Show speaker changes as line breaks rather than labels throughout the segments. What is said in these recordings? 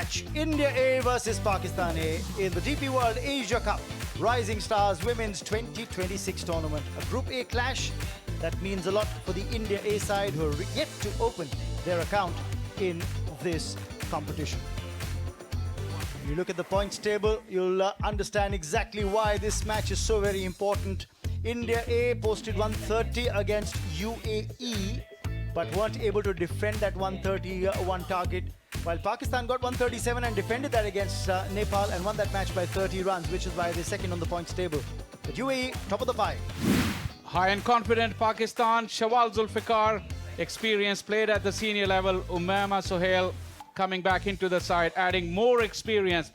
match, India A versus Pakistan A in the DP World Asia Cup Rising Stars Women's 2026 tournament. A Group A clash that means a lot for the India A side who are yet to open their account in this competition. When you look at the points table, you'll understand exactly why this match is so very important. India A posted 130 against UAE, but weren't able to defend that 131 target, while Pakistan got 137 and defended that against Nepal and won that match by 30 runs, which is why they're second on the points table. But UAE, top of the pile.
High and confident Pakistan, Shawal Zulfikar, experience, played at the senior level. Umaima Sohail coming back into the side, adding more experience.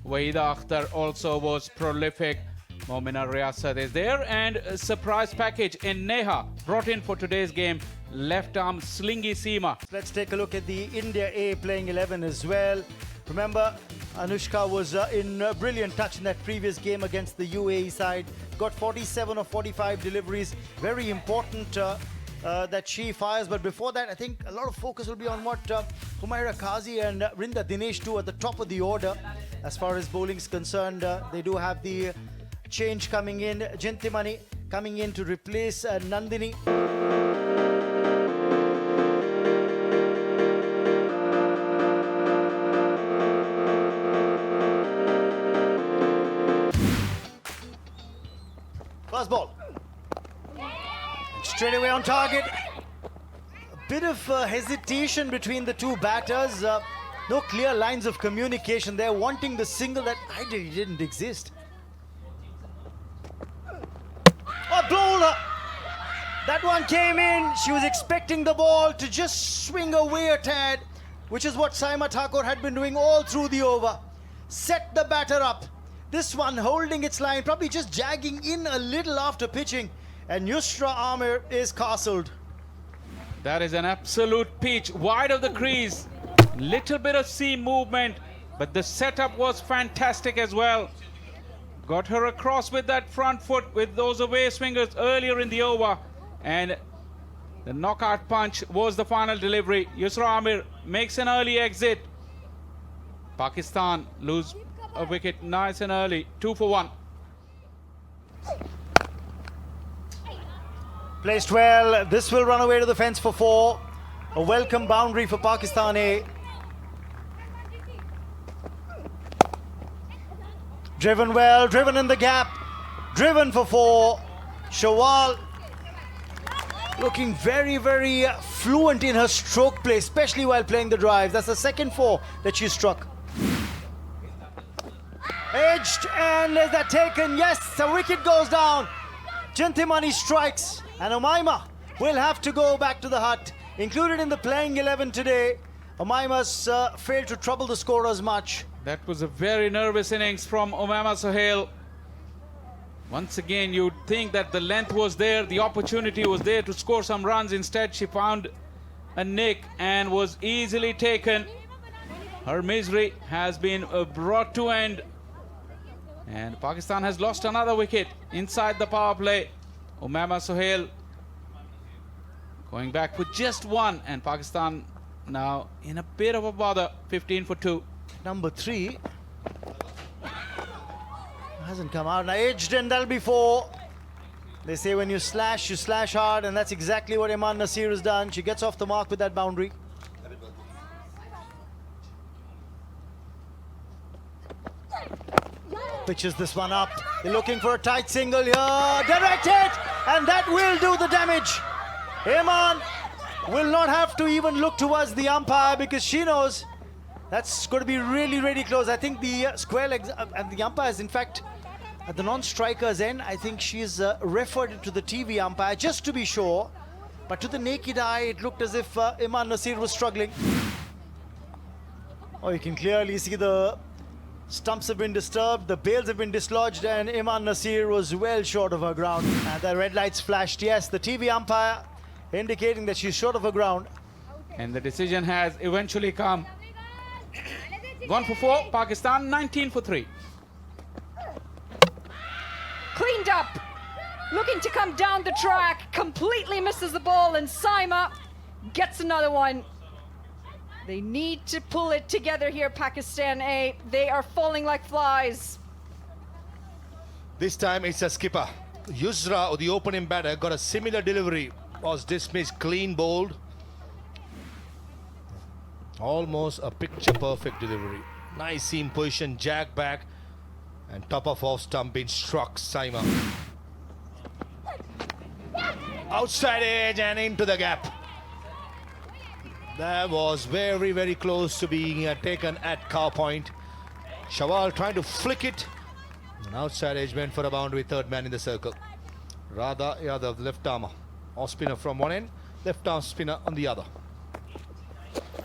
Wahida Akhtar also was prolific. Momina Riyasat is there, and a surprise package in Neha, brought in for today's game, left arm Slingy Seema.
Let's take a look at the India A playing 11 as well. Remember, Anushka was in brilliant touch in that previous game against the UAE side. Got 47 of 45 deliveries. Very important that she fires. But before that, I think a lot of focus will be on what Humaira Qazi and Rinda Dinesh do at the top of the order. As far as bowling is concerned, they do have the change coming in. Jintimani coming in to replace Nandini. First ball. Straight away on target. A bit of hesitation between the two batters. No clear lines of communication. They're wanting the single that ideally didn't exist. A bowler. That one came in. She was expecting the ball to just swing away a tad, which is what Saima Thakur had been doing all through the over. Set the batter up. This one holding its line, probably just jagging in a little after pitching. And Yusra Amir is castled.
That is an absolute peach, wide of the crease. Little bit of seam movement, but the setup was fantastic as well. Got her across with that front foot with those away swingers earlier in the over. And the knockout punch was the final delivery. Yusra Amir makes an early exit. Pakistan lose a wicket nice and early, 2 for 1.
Placed well. This will run away to the fence for 4. A welcome boundary for Pakistan A. Driven well, driven in the gap, driven for 4. Shawal looking very, very fluent in her stroke play, especially while playing the drives. That's the second 4 that she struck. Edged, and is that taken? Yes, the wicket goes down. Jintimani strikes, and Umaima will have to go back to the hut. Included in the playing 11 today, Umaima's failed to trouble the scorers much.
That was a very nervous innings from Umaima Sohail. Once again, you'd think that the length was there, the opportunity was there to score some runs. Instead, she found a nick and was easily taken. Her misery has been brought to end. And Pakistan has lost another wicket inside the power play. Umaima Sohail going back with just 1, and Pakistan now in a bit of a bother, 15 for 2.
Number 3 hasn't come out. Now edged, and that'll be 4. They say when you slash hard, and that's exactly what Iman Nasir has done. She gets off the mark with that boundary. Pitches this one up. They're looking for a tight single here. Direct hit, and that will do the damage. Iman will not have to even look towards the umpire because she knows that's going to be really, really close. I think the square legs and the umpires, in fact, at the non-striker's end, I think she's referred it to the TV umpire just to be sure. But to the naked eye, it looked as if Iman Nasir was struggling. Oh, you can clearly see the stumps have been disturbed, the bails have been dislodged, and Iman Nasir was well short of her ground. And the red lights flashed. Yes, the TV umpire indicating that she's short of her ground.
And the decision has eventually come. Gone for 4, Pakistan 19 for 3.
Cleaned up, looking to come down the track, completely misses the ball, and Saima gets another one. They need to pull it together here, Pakistan A. They are falling like flies.
This time it's a skipper. Yusra, the opening batter, got a similar delivery. Was dismissed, clean bowled. Almost a picture-perfect delivery. Nice seam position, jag back, and top of off stump being struck. Saima. Outside edge and into the gap. That was very, very close to being taken at cow point. Shawal trying to flick it. An outside edge went for a boundary, third man in the circle. Radha Yadav, left armer. Off spinner from one end, left arm spinner on the other.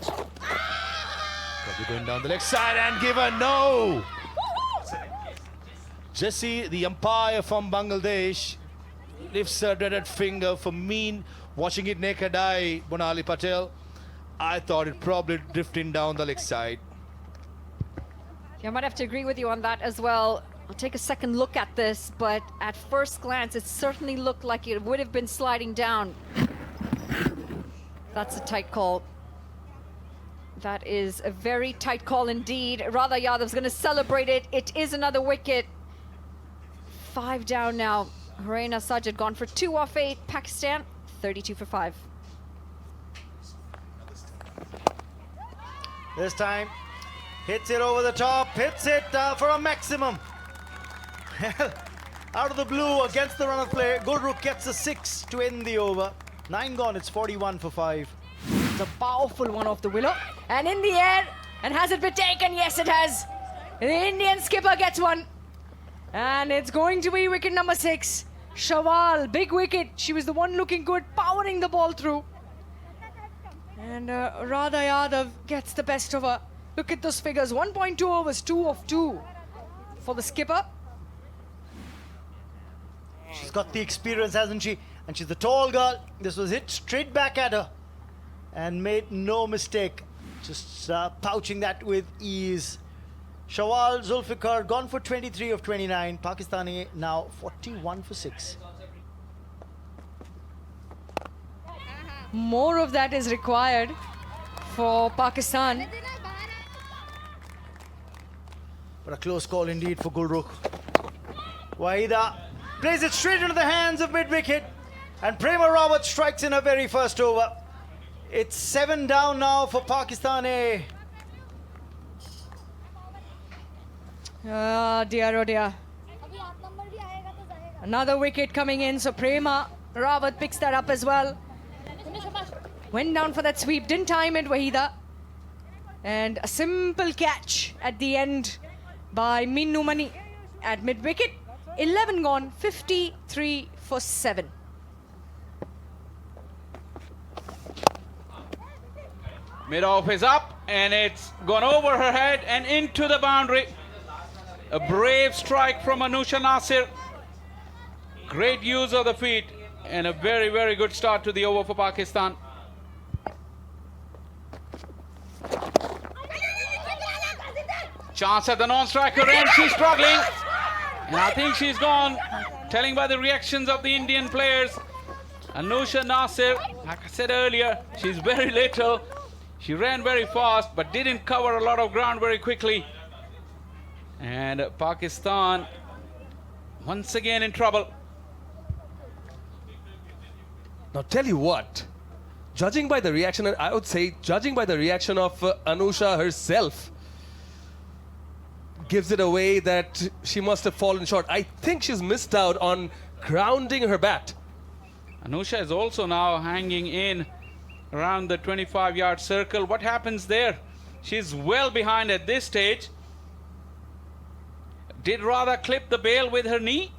Probably going down the leg side and given no. Jesse, the umpire from Bangladesh, lifts her dreaded finger for mean. Watching it naked eye, Bonali Patel. I thought it probably drifting down the leg side.
Yeah, I might have to agree with you on that as well. I'll take a second look at this, but at first glance, it certainly looked like it would have been sliding down. That's a tight call. That is a very tight call indeed. Radha Yadav's going to celebrate it. It is another wicket. 5 down now. Huraina Sajid gone for 2 off 8. Pakistan 32 for 5.
This time, hits it over the top, hits it for a maximum. Out of the blue against the run of play, Gulrukh gets a 6 to end the over. 9 gone, it's 41 for 5.
It's a powerful one off the willow. And in the air, and has it been taken? Yes, it has. The Indian skipper gets one. And it's going to be wicket number 6. Shawal, big wicket. She was the one looking good, powering the ball through. And Radha Yadav gets the best of her. Look at those figures. 1.2 overs, 2 of 2 for the skipper.
She's got the experience, hasn't she? And she's a tall girl. This was hit straight back at her. And made no mistake. Just pouching that with ease. Shawal Zulfikar gone for 23 of 29. Pakistani now 41 for 6.
More of that is required for Pakistan.
But a close call indeed for Gulrukh. Wahida plays it straight into the hands of mid-wicket. And Prema Rawat strikes in her very first over. It's 7 down now for Pakistan A.
Dear, oh dear. Another wicket coming in, so Prema Rawat picks that up as well. Went down for that sweep, didn't time it, Wahida. And a simple catch at the end by Minnu Mani at mid-wicket. 11 gone, 53 for 7.
Mid-off is up, and it's gone over her head and into the boundary. A brave strike from Anusha Nasir. Great use of the feet, and a very, very good start to the over for Pakistan. Chance at the non-striker end, she's struggling. And I think she's gone, telling by the reactions of the Indian players. Anusha Nasir, like I said earlier, she's very little. She ran very fast, but didn't cover a lot of ground very quickly. And Pakistan, once again in trouble.
Now tell you what, judging by the reaction, and I would say judging by the reaction of Anusha herself, gives it away that she must have fallen short. I think she's missed out on grounding her bat.
Anusha is also now hanging in around the 25-yard circle. What happens there? She's well behind at this stage. Did Radha clip the bail with her knee?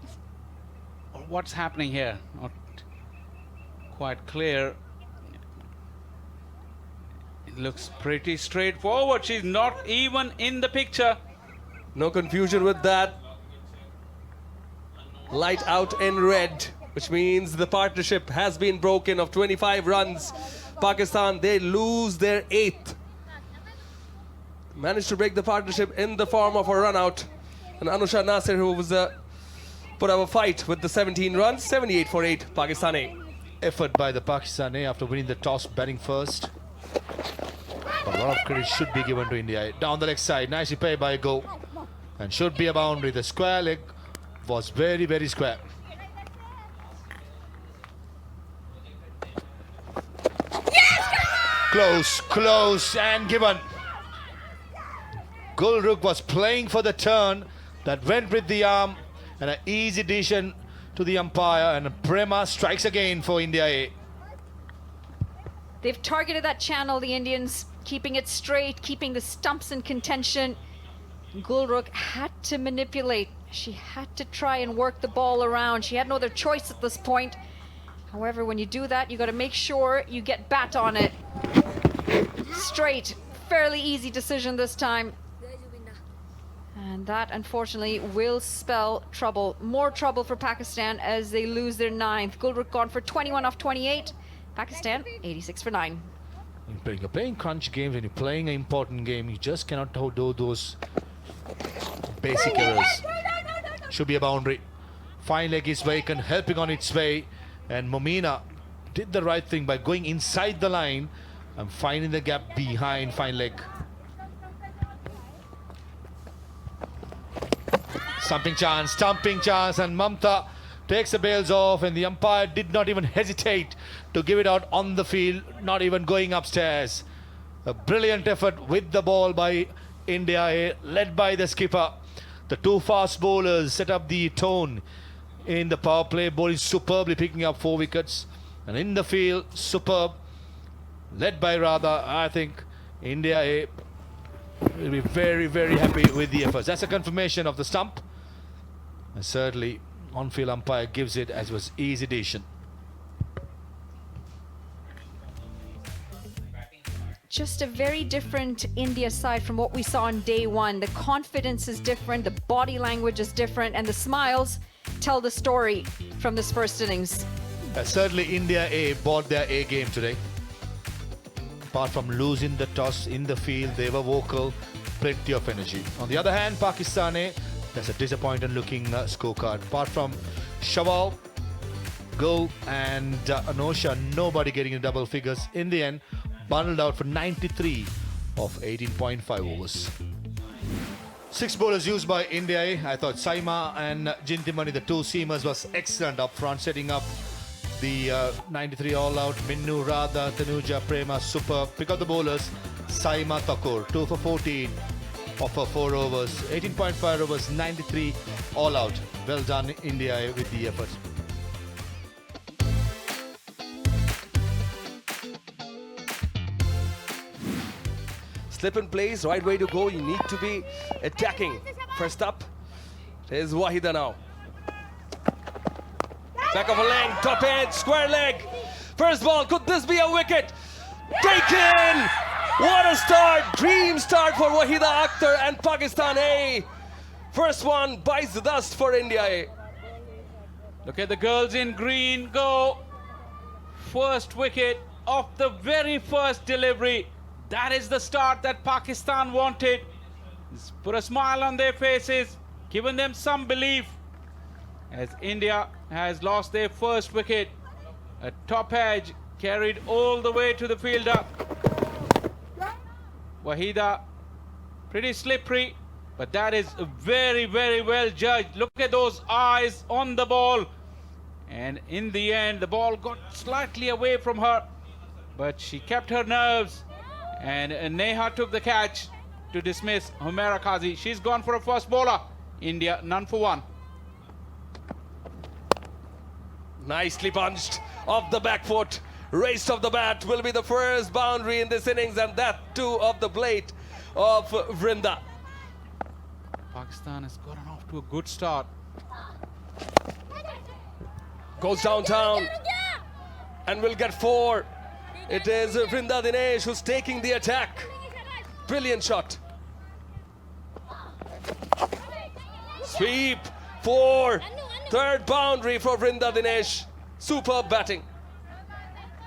Or what's happening here? Not quite clear. It looks pretty straightforward. She's not even in the picture.
No confusion with that. Light out in red, which means the partnership has been broken of 25 runs. Pakistan, they lose their 8th. Managed to break the partnership in the form of a run out. And Anusha Nasir, who was put up a fight with the 17 runs, 78 for 8, Pakistani.
Effort by the Pakistani after winning the toss, batting first. But A lot of credit should be given to India. Down the leg side, nicely played by Go. And should be a boundary. The square leg was very, very square. Close, and given. Gulrukh was playing for the turn that went with the arm, and an easy decision to the umpire, and Prema strikes again for India A.
They've targeted that channel, the Indians, keeping it straight, keeping the stumps in contention. Gulrukh had to manipulate. She had to try and work the ball around. She had no other choice at this point. However, when you do that, you got to make sure you get bat on it. Straight, fairly easy decision this time. And that, unfortunately, will spell trouble. More trouble for Pakistan as they lose their 9th. Gulrukh gone for 21 off 28. Pakistan, 86 for 9.
When you're playing crunch games, when you're playing an important game, you just cannot do those basic errors. Should be a boundary. Fine leg is vacant, helping on its way. And Momina did the right thing by going inside the line and finding the gap behind fine leg. Stumping chance, and Mamta takes the bails off, and the umpire did not even hesitate to give it out on the field, not even going upstairs. A brilliant effort with the ball by India, led by the skipper. The two fast bowlers set up the tone in the power play, bowling superbly, picking up 4 wickets. And in the field, superb, led by Radha. I think India A will be very, very happy with the efforts. That's a confirmation of the stump. And certainly, on-field umpire gives it as was easy decision.
Just a very different India side from what we saw on day one. The confidence is different, the body language is different, and the smiles tell the story from this first innings.
Certainly, India A bought their A game today. Apart from losing the toss in the field, they were vocal, plenty of energy. On the other hand, Pakistan A, that's a disappointing looking scorecard. Apart from Shawal, Go and Anosha, nobody getting in double figures. In the end, bundled out for 93 of 18.5 overs. 6 bowlers used by India A. I thought Saima and Jintimani, the two seamers, was excellent up front, setting up the 93 all out. Minnu, Radha, Tanuja, Prema, super. Pick up the bowlers. Saima Thakur, 2 for 14 of her 4 overs. 18.5 overs, 93 all out. Well done, India with the effort.
Slip and plays, right way to go. You need to be attacking. First up, there's Wahida now. Back of a leg, top edge, square leg. First ball, could this be a wicket? Taken! What a start! Dream start for Wahida Akhtar and Pakistan A. First one bites the dust for India A.
Look at the girls in green go. First wicket of the very first delivery. That is the start that Pakistan wanted. It's put a smile on their faces, given them some belief. As India has lost their first wicket, a top edge carried all the way to the fielder. Wahida, pretty slippery, but that is very, very well judged. Look at those eyes on the ball. And in the end, the ball got slightly away from her, but she kept her nerves. And Neha took the catch to dismiss Humaira Qazi. She's gone for a first bowler. India, none for 1.
Nicely punched off the back foot. Raised off the bat will be the first boundary in this innings, and that too of the blade of Vrinda.
Pakistan has gotten off to a good start.
Goes downtown and will get 4. It is Vrinda Dinesh who's taking the attack. Brilliant shot. Sweep, 4. Third boundary for Vrinda Dinesh. Superb batting.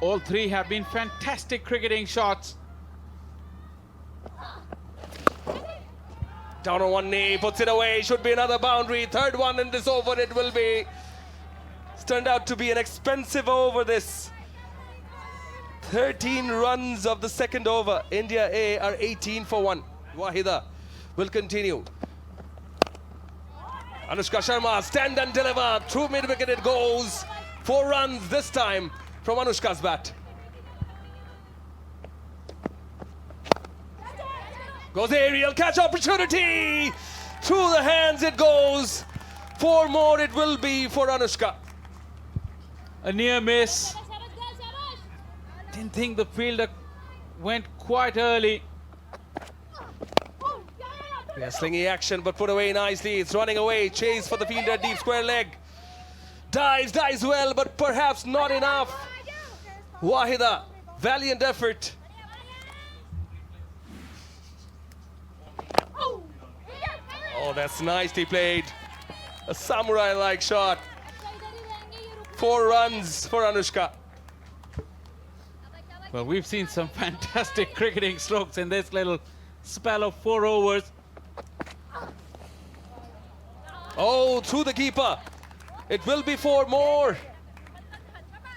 All 3 have been fantastic cricketing shots.
Down on one knee, puts it away. Should be another boundary. Third one in this over it will be. It's turned out to be an expensive over this. 13 runs of the second over. India A are 18 for 1. Wahida will continue. Anushka Sharma, stand and deliver. Through mid-wicket it goes. 4 runs this time from Anushka's bat. Goes aerial catch opportunity. Through the hands it goes. 4 more it will be for Anushka.
A near miss. Didn't think the fielder went quite early.
Yeah, slingy action, but put away nicely. It's running away. Chase for the fielder, deep square leg. Dives well, but perhaps not enough. Wahida, valiant effort. Oh, that's nicely played. A samurai-like shot. 4 runs for Anushka.
Well, we've seen some fantastic cricketing strokes in this little spell of 4 overs.
Oh, through the keeper. It will be 4 more.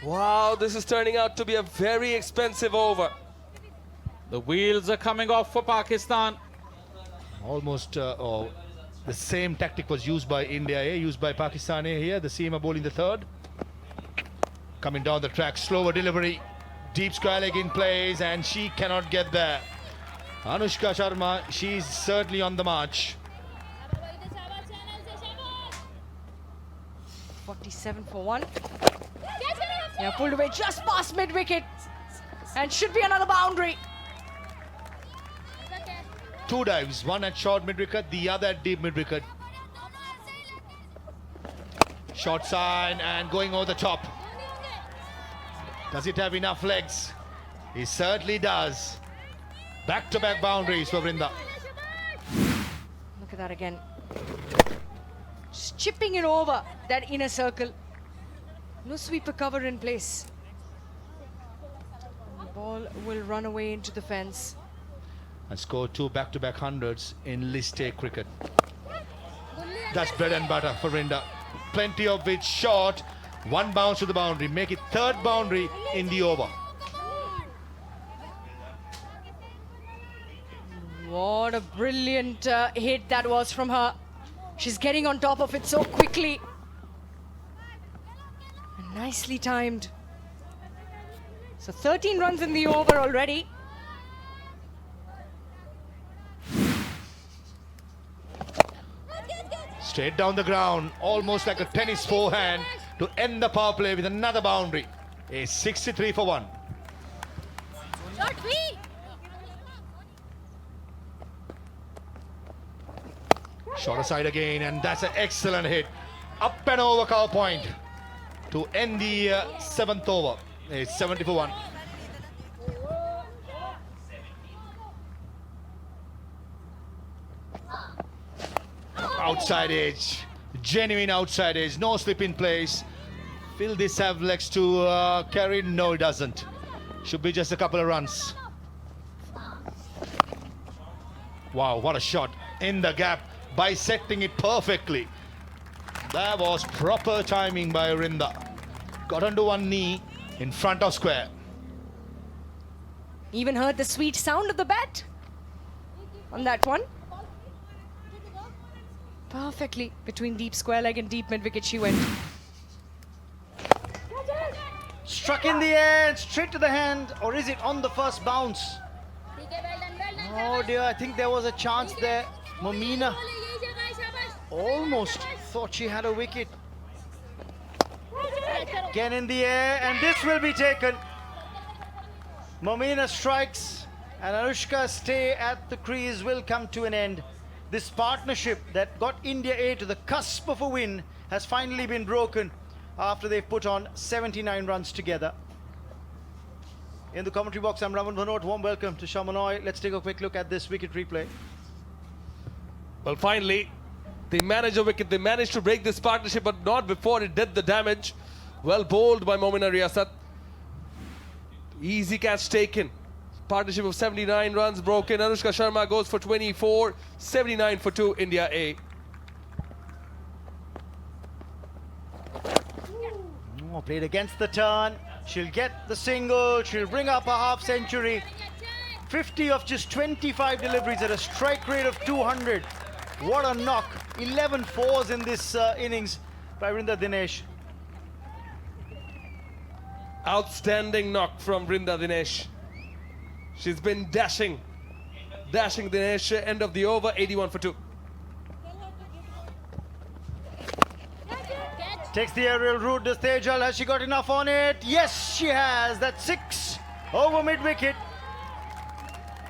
Wow, this is turning out to be a very expensive over.
The wheels are coming off for Pakistan.
Almost the same tactic was used by India A, used by Pakistan A here. The seamer bowling the third. Coming down the track, slower delivery. Deep square leg in place, and she cannot get there. Anushka Sharma, she's certainly on the march.
47 for 1. Yeah, pulled away just past mid-wicket. And should be another boundary.
2 dives, one at short mid-wicket, the other at deep mid-wicket. Short side and going over the top. Does it have enough legs? He certainly does. Back-to-back boundaries for Vrinda.
Look at that again. Just chipping it over that inner circle. No sweeper cover in place. And the ball will run away into the fence.
And score 2 back-to-back hundreds in List A cricket. That's bread and butter for Vrinda. Plenty of which short. 1 bounce to the boundary. Make it 3rd boundary in the over.
What a brilliant hit that was from her. She's getting on top of it so quickly. And nicely timed. So 13 runs in the over already.
Straight down the ground, almost like a tennis forehand to end the power play with another boundary. A 63 for 1. Shorter side again, and that's an excellent hit. Up and over cow point to end the 7th over. A 70 for 1. Outside edge, genuine outside edge, no slip in place. Will this have legs to carry? No, it doesn't. Should be just a couple of runs. Wow, what a shot in the gap, bisecting it perfectly. That was proper timing by Vrinda. Got onto one knee in front of square.
Even heard the sweet sound of the bat on that one. Perfectly between deep square leg and deep mid-wicket she went.
Struck in the air and straight to the hand, or is it on the first bounce? Oh dear, I think there was a chance there. Momina almost thought she had a wicket. Again in the air, and this will be taken. Momina strikes, and Anushka's stay at the crease will come to an end. This partnership that got India A to the cusp of a win has finally been broken after they've put on 79 runs together. In the commentary box, I'm Raman Bhanot. Warm welcome to Shamanoy. Let's take a quick look at this wicket replay.
Well, finally, they managed a wicket. They managed to break this partnership, but not before it did the damage. Well bowled by Momina Riyasat. Easy catch taken. Partnership of 79 runs broken. Anushka Sharma goes for 24. 79 for 2, India A.
Oh, played against the turn. She'll get the single. She'll bring up a half century. 50 of just 25 deliveries at a strike rate of 200. What a knock. 11 fours in this innings by Vrinda Dinesh.
Outstanding knock from Vrinda Dinesh. She's been dashing Dinesh. End of the over, 81 for 2.
Takes the aerial route. Does Tejal? Has she got enough on it? Yes, she has. That's 6 over mid-wicket.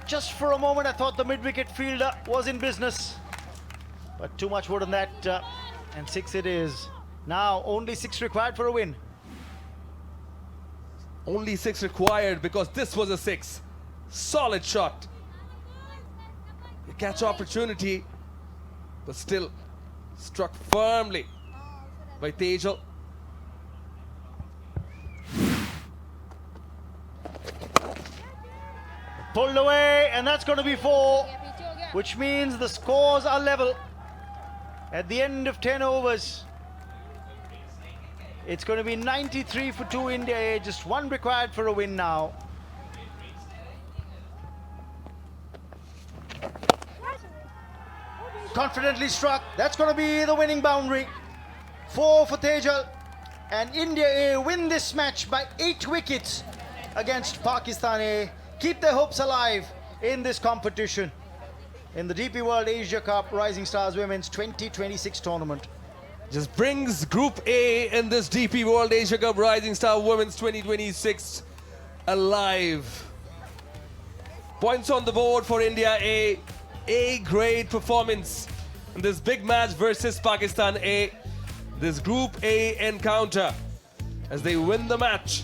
Just for a moment, I thought the mid-wicket fielder was in business. But too much wood on that. And 6 it is. Now, only 6 required for a win.
Only 6 required because this was a 6. Solid shot. A catch opportunity, but still struck firmly by Tejal.
Pulled away, and that's going to be 4, which means the scores are level at the end of 10 overs. It's going to be 93 for 2 India A, just 1 required for a win now. Confidently struck. That's going to be the winning boundary. 4 for Tejal. And India A win this match by 8 wickets against Pakistan A. Keep their hopes alive in this competition in the DP World Asia Cup Rising Stars Women's 2026 tournament.
Just brings Group A in this DP World Asia Cup Rising Star Women's 2026 alive. Points on the board for India A. A-grade performance in this big match versus Pakistan A. This Group A encounter as they win the match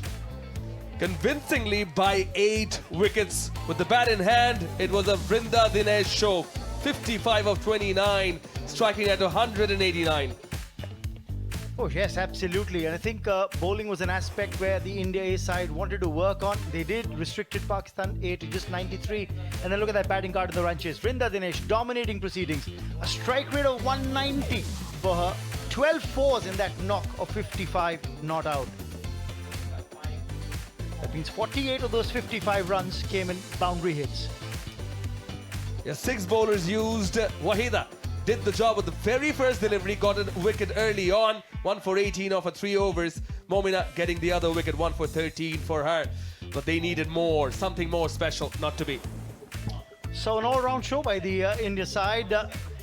convincingly by 8 wickets. With the bat in hand, it was a Vrinda Dinesh show. 55 of 29, striking at 189.
Oh yes, absolutely. And I think bowling was an aspect where the India A side wanted to work on. They did, restricted Pakistan A to just 93. And then look at that batting card in the run chase. Vrinda Dinesh dominating proceedings. A strike rate of 190 for her. 12 fours in that knock of 55 not out. That means 48 of those 55 runs came in boundary hits.
Yeah, 6 bowlers used. Wahida did the job with the very first delivery, got a wicket early on. 1 for 18 off of 3 overs. Momina getting the other wicket, 1 for 13 for her. But they needed more, something more special, not to be.
So an all-round show by the India side.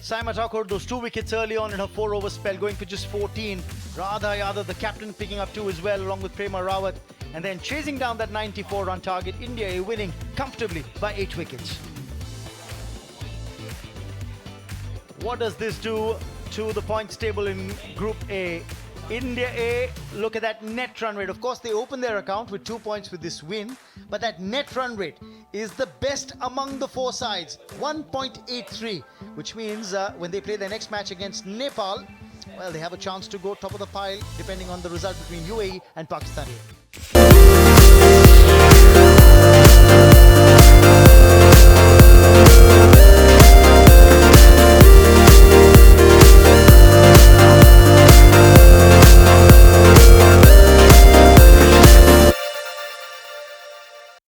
Saima Thakur, those 2 wickets early on in her 4-over spell, going for just 14. Radha Yadav, the captain, picking up 2 as well, along with Prema Rawat. And then chasing down that 94-run target, India winning comfortably by 8 wickets. What does this do to the points table in Group A? India A, look at that net run rate. Of course, they open their account with 2 points with this win, but that net run rate is the best among the 4 sides, 1.83, which means when they play their next match against Nepal, well, they have a chance to go top of the pile depending on the result between UAE and Pakistan A.